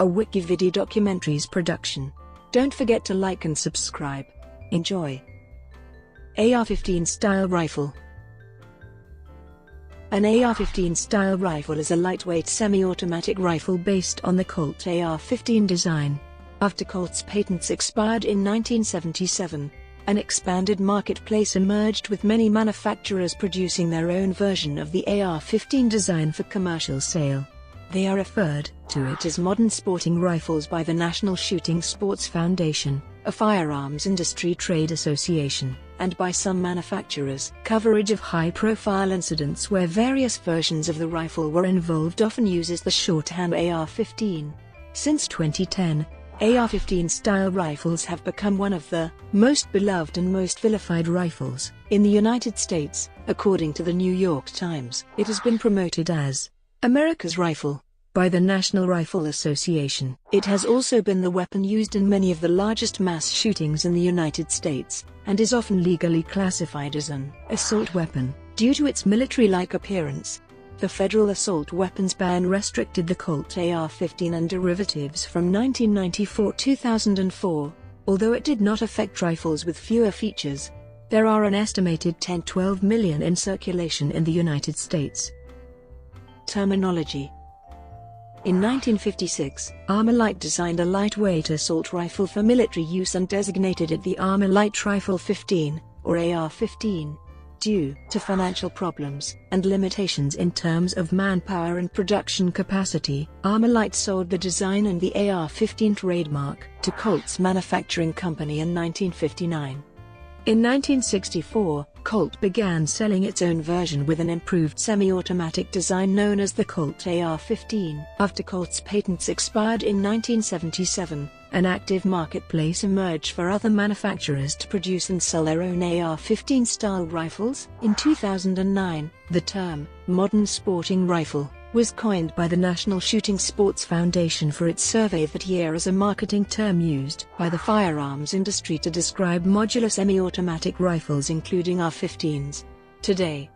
a WikiVidi Documentaries production. Don't forget to like and subscribe. Enjoy. AR-15 style rifle. An AR-15 style rifle is a lightweight semi-automatic rifle based on the Colt AR-15 design. After Colt's patents expired in 1977, an expanded marketplace emerged with many manufacturers producing their own version of the AR-15 design for commercial sale. They are referred to it as modern sporting rifles by the National Shooting Sports Foundation, a firearms industry trade association, and by some manufacturers. Coverage of high-profile incidents where various versions of the rifle were involved often uses the shorthand AR-15. Since 2010, AR-15 style rifles have become one of the most beloved and most vilified rifles in the United States, according to the New York Times. It has been promoted as America's rifle by the National Rifle Association. It has also been the weapon used in many of the largest mass shootings in the United States, and is often legally classified as an assault weapon due to its military-like appearance. The federal assault weapons ban restricted the Colt AR-15 and derivatives from 1994-2004, although it did not affect rifles with fewer features. There are an estimated 10-12 million in circulation in the United States. Terminology. In 1956, Armalite designed a lightweight assault rifle for military use and designated it the Armalite Rifle 15, or AR-15. Due to financial problems and limitations in terms of manpower and production capacity, Armalite sold the design and the AR-15 trademark to Colt's manufacturing company in 1959. In 1964, Colt began selling its own version with an improved semi-automatic design known as the Colt AR-15. After Colt's patents expired in 1977, an active marketplace emerged for other manufacturers to produce and sell their own AR-15 style rifles. In 2009, the term modern sporting rifle was coined by the National Shooting Sports Foundation for its survey that year as a marketing term used by the firearms industry to describe modular semi-automatic rifles including AR-15s. Today,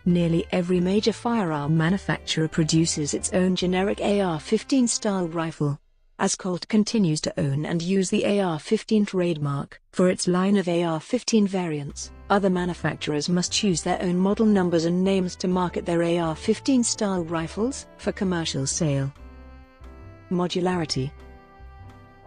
nearly every major firearm manufacturer produces its own generic AR-15 style rifle. As Colt continues to own and use the AR-15 trademark for its line of AR-15 variants, other manufacturers must choose their own model numbers and names to market their AR-15 style rifles for commercial sale. Modularity.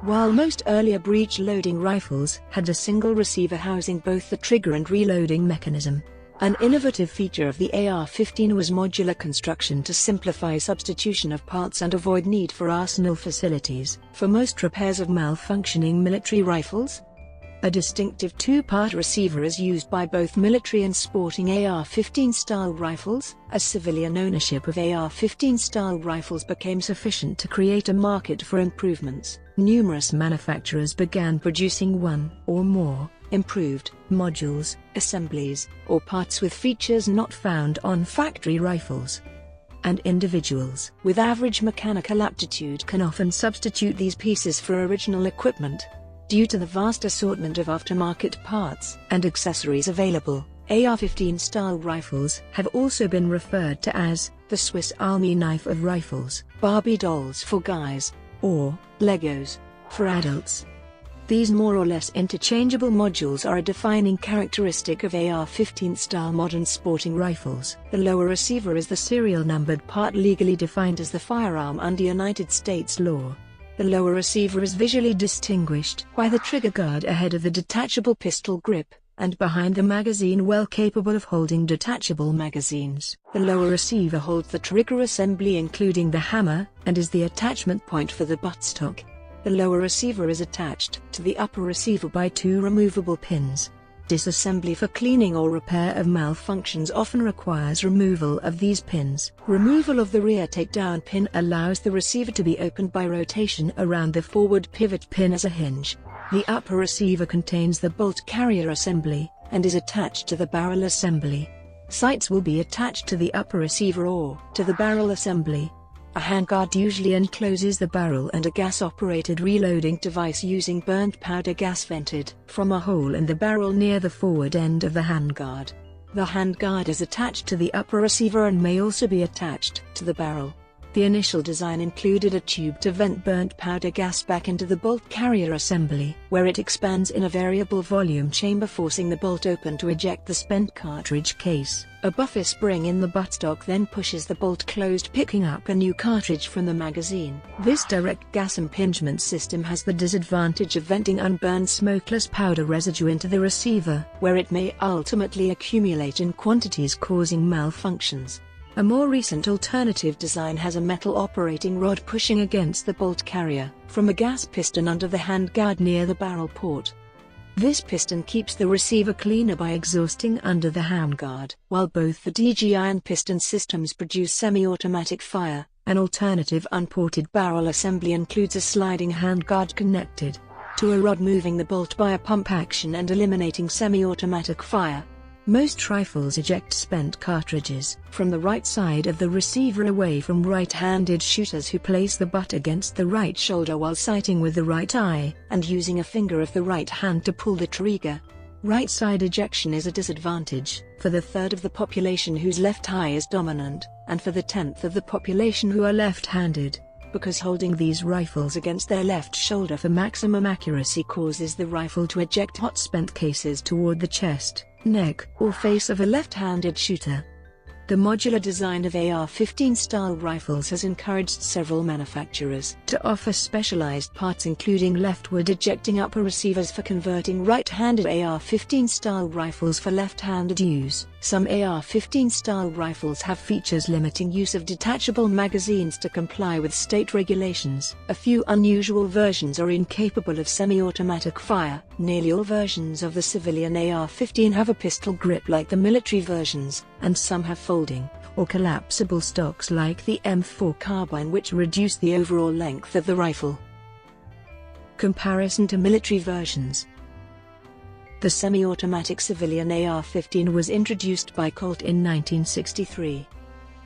While most earlier breech-loading rifles had a single receiver housing both the trigger and reloading mechanism, an innovative feature of the AR-15 was modular construction to simplify substitution of parts and avoid need for arsenal facilities for most repairs of malfunctioning military rifles. A distinctive two-part receiver is used by both military and sporting AR-15 style rifles. As civilian ownership of AR-15 style rifles became sufficient to create a market for improvements, numerous manufacturers began producing one or more improved modules, assemblies, or parts with features not found on factory rifles. And individuals with average mechanical aptitude can often substitute these pieces for original equipment. Due to the vast assortment of aftermarket parts and accessories available, AR-15 style rifles have also been referred to as the Swiss Army knife of rifles, Barbie dolls for guys, or Legos for adults. These more or less interchangeable modules are a defining characteristic of AR-15 style modern sporting rifles. The lower receiver is the serial numbered part legally defined as the firearm under United States law. The lower receiver is visually distinguished by the trigger guard ahead of the detachable pistol grip, and behind the magazine well capable of holding detachable magazines. The lower receiver holds the trigger assembly including the hammer, and is the attachment point for the buttstock. The lower receiver is attached to the upper receiver by two removable pins. Disassembly for cleaning or repair of malfunctions often requires removal of these pins. Removal of the rear takedown pin allows the receiver to be opened by rotation around the forward pivot pin as a hinge. The upper receiver contains the bolt carrier assembly, and is attached to the barrel assembly. Sights will be attached to the upper receiver or to the barrel assembly. A handguard usually encloses the barrel and a gas-operated reloading device using burnt powder gas vented from a hole in the barrel near the forward end of the handguard. The handguard is attached to the upper receiver and may also be attached to the barrel. The initial design included a tube to vent burnt powder gas back into the bolt carrier assembly, where it expands in a variable volume chamber, forcing the bolt open to eject the spent cartridge case. A buffer spring in the buttstock then pushes the bolt closed, picking up a new cartridge from the magazine. This direct gas impingement system has the disadvantage of venting unburned smokeless powder residue into the receiver, where it may ultimately accumulate in quantities, causing malfunctions. A more recent alternative design has a metal operating rod pushing against the bolt carrier from a gas piston under the handguard near the barrel port. This piston keeps the receiver cleaner by exhausting under the handguard. While both the DGI and piston systems produce semi-automatic fire, an alternative unported barrel assembly includes a sliding handguard connected to a rod, moving the bolt by a pump action and eliminating semi-automatic fire. Most rifles eject spent cartridges from the right side of the receiver away from right-handed shooters who place the butt against the right shoulder while sighting with the right eye, and using a finger of the right hand to pull the trigger. Right side ejection is a disadvantage for the third of the population whose left eye is dominant, and for the 10th of the population who are left-handed, because holding these rifles against their left shoulder for maximum accuracy causes the rifle to eject hot spent cases toward the chest, neck, or face of a left-handed shooter. The modular design of AR-15 style rifles has encouraged several manufacturers to offer specialized parts, including leftward ejecting upper receivers for converting right-handed AR-15 style rifles for left-handed use. Some AR-15 style rifles have features limiting use of detachable magazines to comply with state regulations. A few unusual versions are incapable of semi-automatic fire. Nearly all versions of the civilian AR-15 have a pistol grip like the military versions, and some have folding or collapsible stocks like the M4 carbine, which reduce the overall length of the rifle. Comparison to military versions. The semi-automatic civilian AR-15 was introduced by Colt in 1963.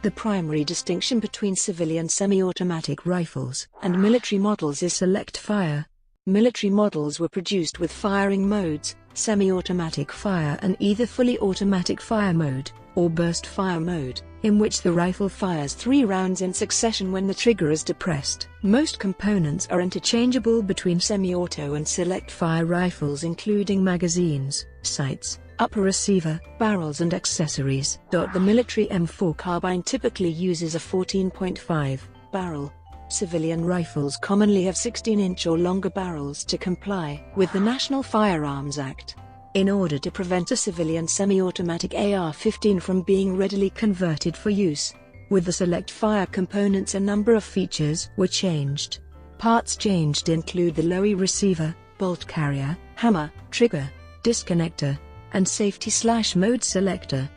The primary distinction between civilian semi-automatic rifles and military models is select fire. Military models were produced with firing modes, semi-automatic fire and either fully automatic fire mode, or burst fire mode, in which the rifle fires 3 rounds in succession when the trigger is depressed. Most components are interchangeable between semi-auto and select fire rifles, including magazines, sights, upper receiver, barrels and accessories. The military M4 carbine typically uses a 14.5 barrel. Civilian rifles commonly have 16-inch or longer barrels to comply with the National Firearms Act. In order to prevent a civilian semi-automatic AR-15 from being readily converted for use with the select fire components, a number of features were changed. Parts changed include the lower receiver, bolt carrier, hammer, trigger, disconnector, and safety/mode selector.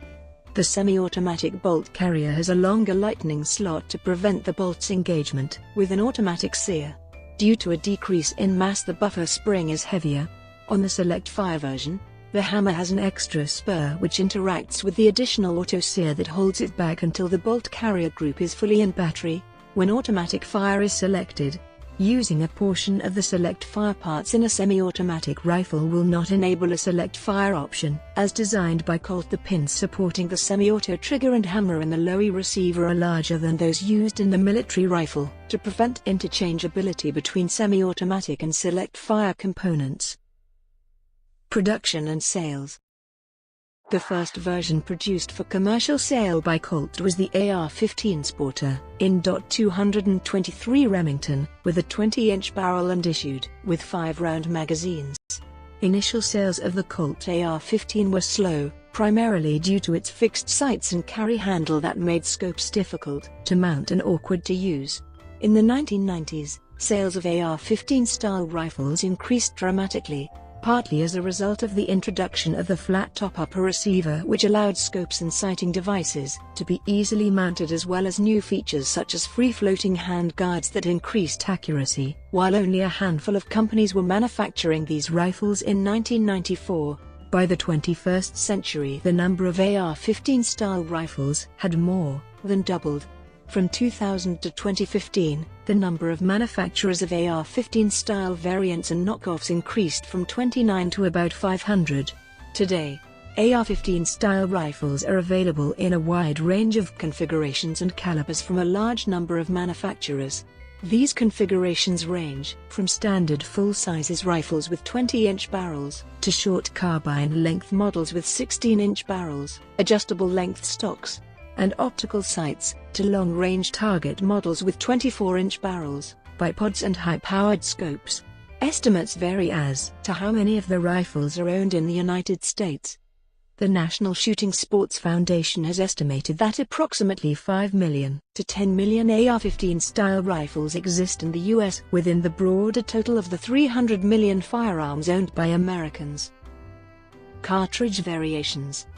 The semi-automatic bolt carrier has a longer lightning slot to prevent the bolt's engagement with an automatic sear. Due to a decrease in mass, the buffer spring is heavier. On the select fire version, the hammer has an extra spur which interacts with the additional auto sear that holds it back until the bolt carrier group is fully in battery. When automatic fire is selected, using a portion of the select fire parts in a semi-automatic rifle will not enable a select fire option. As designed by Colt, the pins supporting the semi-auto trigger and hammer in the lower receiver are larger than those used in the military rifle, to prevent interchangeability between semi-automatic and select fire components. Production and sales. The first version produced for commercial sale by Colt was the AR-15 Sporter in .223 Remington, with a 20-inch barrel and issued with 5-round magazines. Initial sales of the Colt AR-15 were slow, primarily due to its fixed sights and carry handle that made scopes difficult to mount and awkward to use. In the 1990s, sales of AR-15 style rifles increased dramatically, partly as a result of the introduction of the flat-top upper receiver, which allowed scopes and sighting devices to be easily mounted, as well as new features such as free-floating hand guards that increased accuracy. While only a handful of companies were manufacturing these rifles in 1994, by the 21st century the number of AR-15 style rifles had more than doubled. From 2000 to 2015, the number of manufacturers of AR-15 style variants and knockoffs increased from 29 to about 500. Today, AR-15 style rifles are available in a wide range of configurations and calibers from a large number of manufacturers. These configurations range from standard full-sizes rifles with 20-inch barrels, to short carbine-length models with 16-inch barrels, adjustable length stocks, and optical sights, to long-range target models with 24-inch barrels, bipods and high-powered scopes. Estimates vary as to how many of the rifles are owned in the United States. The National Shooting Sports Foundation has estimated that approximately 5 million to 10 million AR-15 style rifles exist in the U.S. within the broader total of the 300 million firearms owned by Americans. Cartridge variations.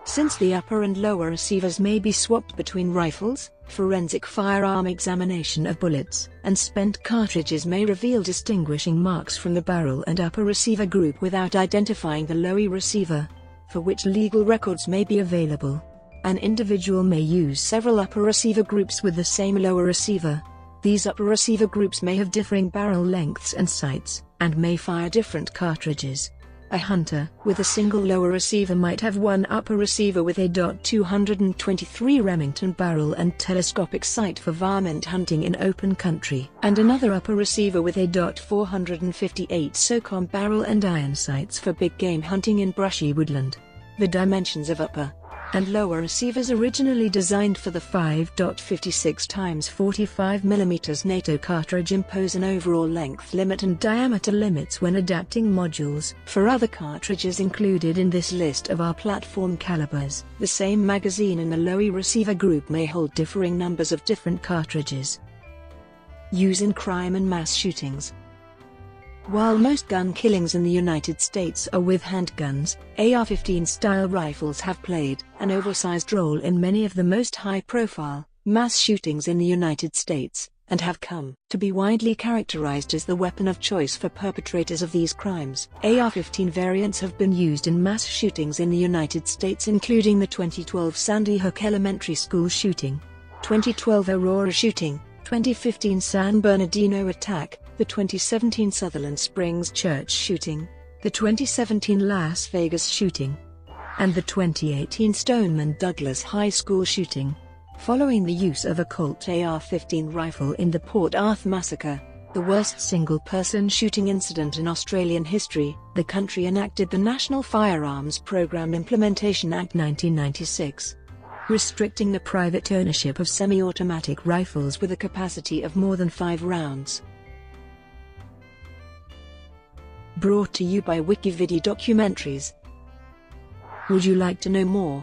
Since the upper and lower receivers may be swapped between rifles, forensic firearm examination of bullets and spent cartridges may reveal distinguishing marks from the barrel and upper receiver group without identifying the lower receiver, for which legal records may be available. An individual may use several upper receiver groups with the same lower receiver. These upper receiver groups may have differing barrel lengths and sights, and may fire different cartridges. A hunter with a single lower receiver might have one upper receiver with a .223 Remington barrel and telescopic sight for varmint hunting in open country, and another upper receiver with a .458 SOCOM barrel and iron sights for big game hunting in brushy woodland. The dimensions of upper and lower receivers originally designed for the 5.56 x 45 mm NATO cartridge impose an overall length limit and diameter limits when adapting modules. For other cartridges included in this list of our platform calibers, the same magazine in the lower receiver group may hold differing numbers of different cartridges. Use in crime and mass shootings. While most gun killings in the United States are with handguns, AR-15 style rifles have played an oversized role in many of the most high-profile mass shootings in the United States, and have come to be widely characterized as the weapon of choice for perpetrators of these crimes. AR-15 variants have been used in mass shootings in the United States, including the 2012 Sandy Hook Elementary School shooting, 2012 Aurora shooting, 2015 San Bernardino attack, the 2017 Sutherland Springs Church shooting, the 2017 Las Vegas shooting, and the 2018 Stoneman Douglas High School shooting. Following the use of a Colt AR-15 rifle in the Port Arthur massacre, the worst single-person shooting incident in Australian history, the country enacted the National Firearms Program Implementation Act 1996, restricting the private ownership of semi-automatic rifles with a capacity of more than 5 rounds. Brought to you by WikiVidi Documentaries. Would you like to know more?